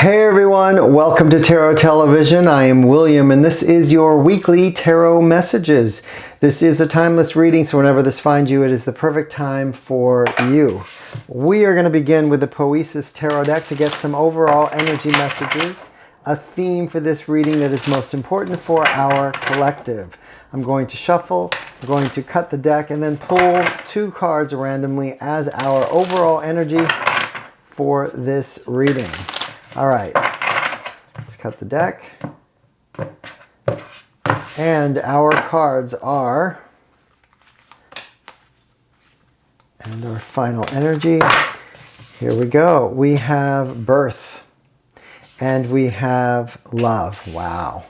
Hey everyone, welcome to Tarot Television. I am William and this is your weekly tarot messages. This is a timeless reading, so whenever this finds you, it is the perfect time for you. We are going to begin with the Poesis tarot deck to get some overall energy messages, a theme for this reading that is most important for our collective. I'm going to shuffle, I'm going to cut the deck, and then pull two cards randomly as our overall energy for this reading. All right, let's cut the deck. And our cards are, and our final energy. Here we go. We have birth and we have love. Wow.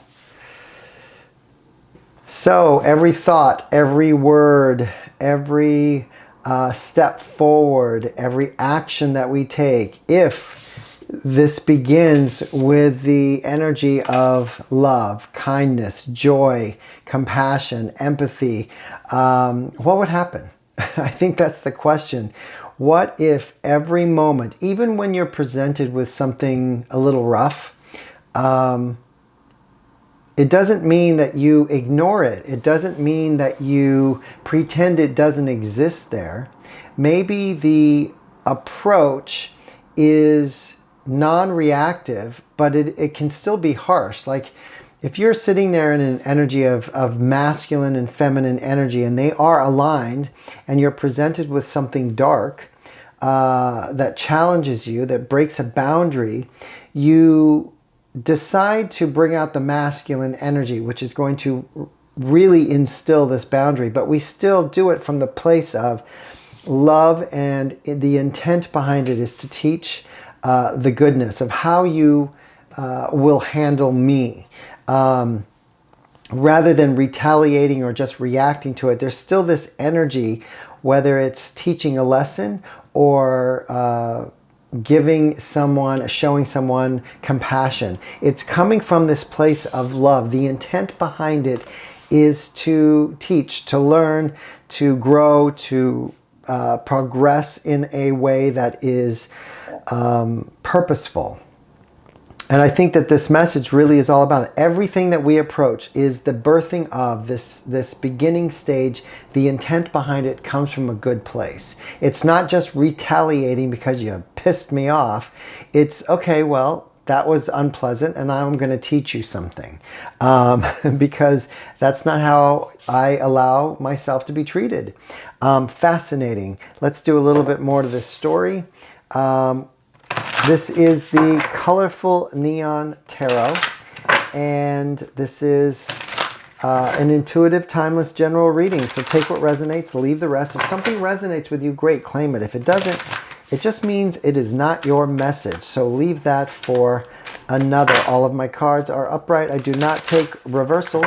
So every thought, every word, every step forward, every action that we take, if this begins with the energy of love, kindness, joy, compassion, empathy, what would happen? I think that's the question. What if every moment, even when you're presented with something a little rough, it doesn't mean that you ignore it. It doesn't mean that you pretend it doesn't exist there. Maybe the approach is non-reactive, but it can still be harsh. Like if you're sitting there in an energy of masculine and feminine energy and they are aligned and you're presented with something dark that challenges you, that breaks a boundary, you decide to bring out the masculine energy, which is going to really instill this boundary, but we still do it from the place of love, and the intent behind it is to teach the goodness of how you will handle me. Rather than retaliating or just reacting to it, there's still this energy, whether it's teaching a lesson or giving someone, showing someone compassion. It's coming from this place of love. The intent behind it is to teach, to learn, to grow, to progress in a way that is purposeful. And I think that this message really is all about it. Everything that we approach is the birthing of this beginning stage. The intent behind it comes from a good place. It's not just retaliating because you pissed me off. It's, okay, well, that was unpleasant and now I'm going to teach you something. Because that's not how I allow myself to be treated. Fascinating. Let's do a little bit more to this story. This is the Colorful Neon Tarot, and this is an intuitive, timeless general reading. So take what resonates, leave the rest. If something resonates with you, great, claim it. If it doesn't, it just means it is not your message. So leave that for another. All of my cards are upright. I do not take reversals.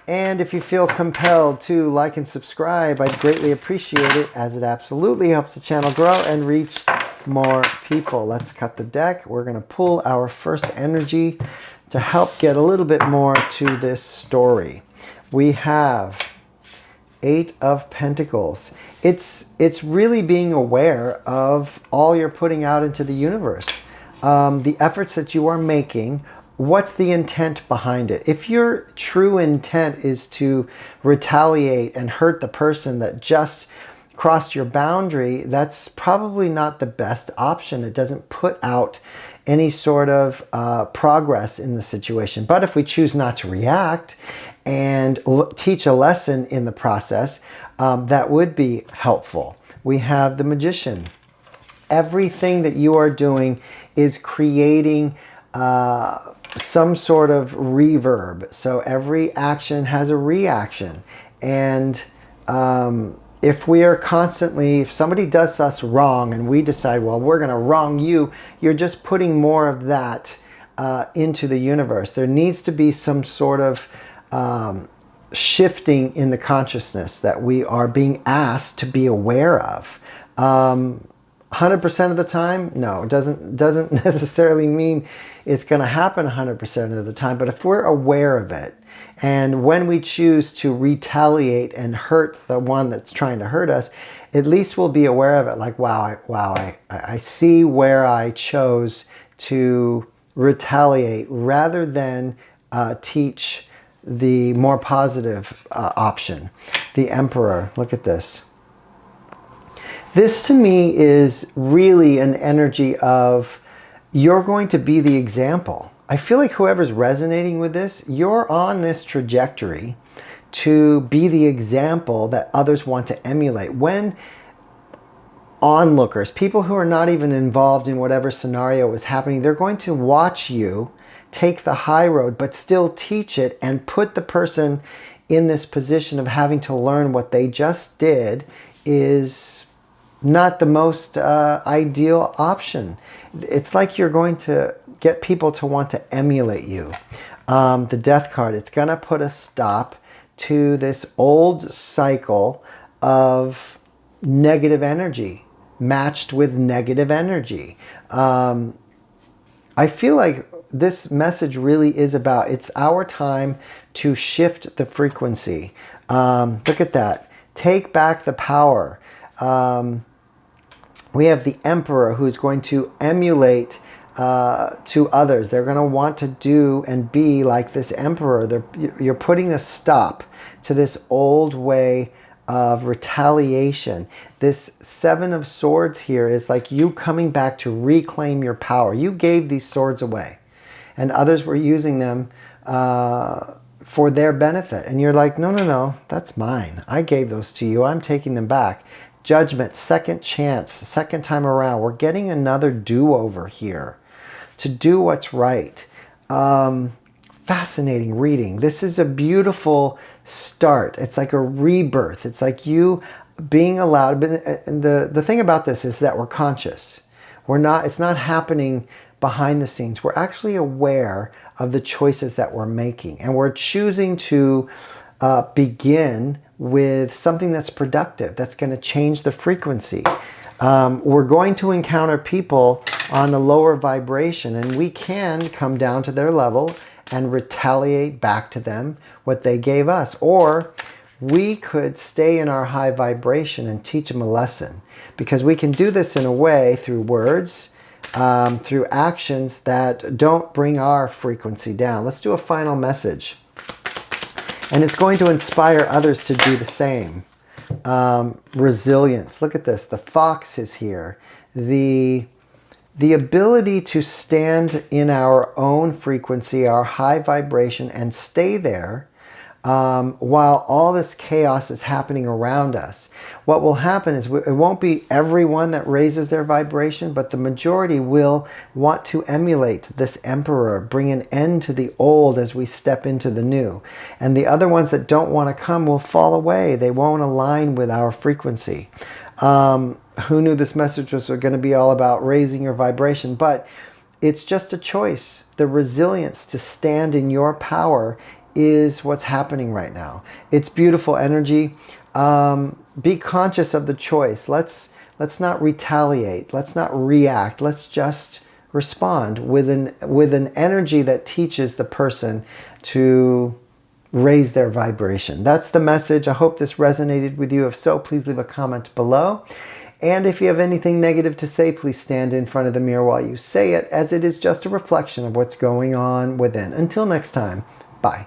And if you feel compelled to like and subscribe, I'd greatly appreciate it, as it absolutely helps the channel grow and reach more people. Let's cut the deck. We're going to pull our first energy to help get a little bit more to this story. We have Eight of Pentacles. It's really being aware of all you're putting out into the universe. The efforts that you are making. What's the intent behind it? If your true intent is to retaliate and hurt the person that just crossed your boundary, that's probably not the best option. It doesn't put out any sort of progress in the situation. But if we choose not to react and teach a lesson in the process, that would be helpful. We have the Magician. Everything that you are doing is creating some sort of reverb. So every action has a reaction. And if we are constantly, if somebody does us wrong and we decide, well, we're going to wrong you, you're just putting more of that into the universe. There needs to be some sort of shifting in the consciousness that we are being asked to be aware of. 100% of the time? No, it doesn't necessarily mean it's going to happen 100% of the time. But if we're aware of it, and when we choose to retaliate and hurt the one that's trying to hurt us, at least we'll be aware of it. Like, wow, I see where I chose to retaliate rather than teach the more positive option. The Emperor, look at this. This to me is really an energy of you're going to be the example. I feel like whoever's resonating with this, you're on this trajectory to be the example that others want to emulate. When onlookers, people who are not even involved in whatever scenario is happening, they're going to watch you take the high road, but still teach it and put the person in this position of having to learn what they just did is not the most ideal option. It's like you're going to get people to want to emulate you. The Death card, it's going to put a stop to this old cycle of negative energy matched with negative energy. I feel like this message really is about, it's our time to shift the frequency. Look at that. Take back the power. We have the Emperor who's going to emulate to others. They're going to want to do and be like this Emperor. You're putting a stop to this old way of retaliation. This Seven of Swords here is like you coming back to reclaim your power. You gave these swords away and others were using them for their benefit. And you're like, no, no, no, that's mine. I gave those to you. I'm taking them back. Judgment, second chance, second time around. We're getting another do-over here to do what's right. Fascinating reading. This is a beautiful start. It's like a rebirth. It's like you being allowed. And the thing about this is that we're conscious. We're not. It's not happening behind the scenes. We're actually aware of the choices that we're making, and we're choosing to begin with something that's productive, that's going to change the frequency. We're going to encounter people on a lower vibration, and we can come down to their level and retaliate back to them what they gave us. Or we could stay in our high vibration and teach them a lesson, because we can do this in a way through words, through actions that don't bring our frequency down. Let's do a final message. And it's going to inspire others to do the same. Resilience. Look at this. The fox is here. The ability to stand in our own frequency, our high vibration, and stay there while all this chaos is happening around us. What will happen is it won't be everyone that raises their vibration, but the majority will want to emulate this Emperor, bring an end to the old as we step into the new. And the other ones that don't want to come will fall away. They won't align with our frequency. Who knew this message was going to be all about raising your vibration? But it's just a choice. The resilience to stand in your power is what's happening right now. It's beautiful energy. Be conscious of the choice. Let's not retaliate. Let's not react. Let's just respond with an energy that teaches the person to raise their vibration. That's the message. I hope this resonated with you. If so, please leave a comment below. And if you have anything negative to say, please stand in front of the mirror while you say it, as it is just a reflection of what's going on within. Until next time, bye.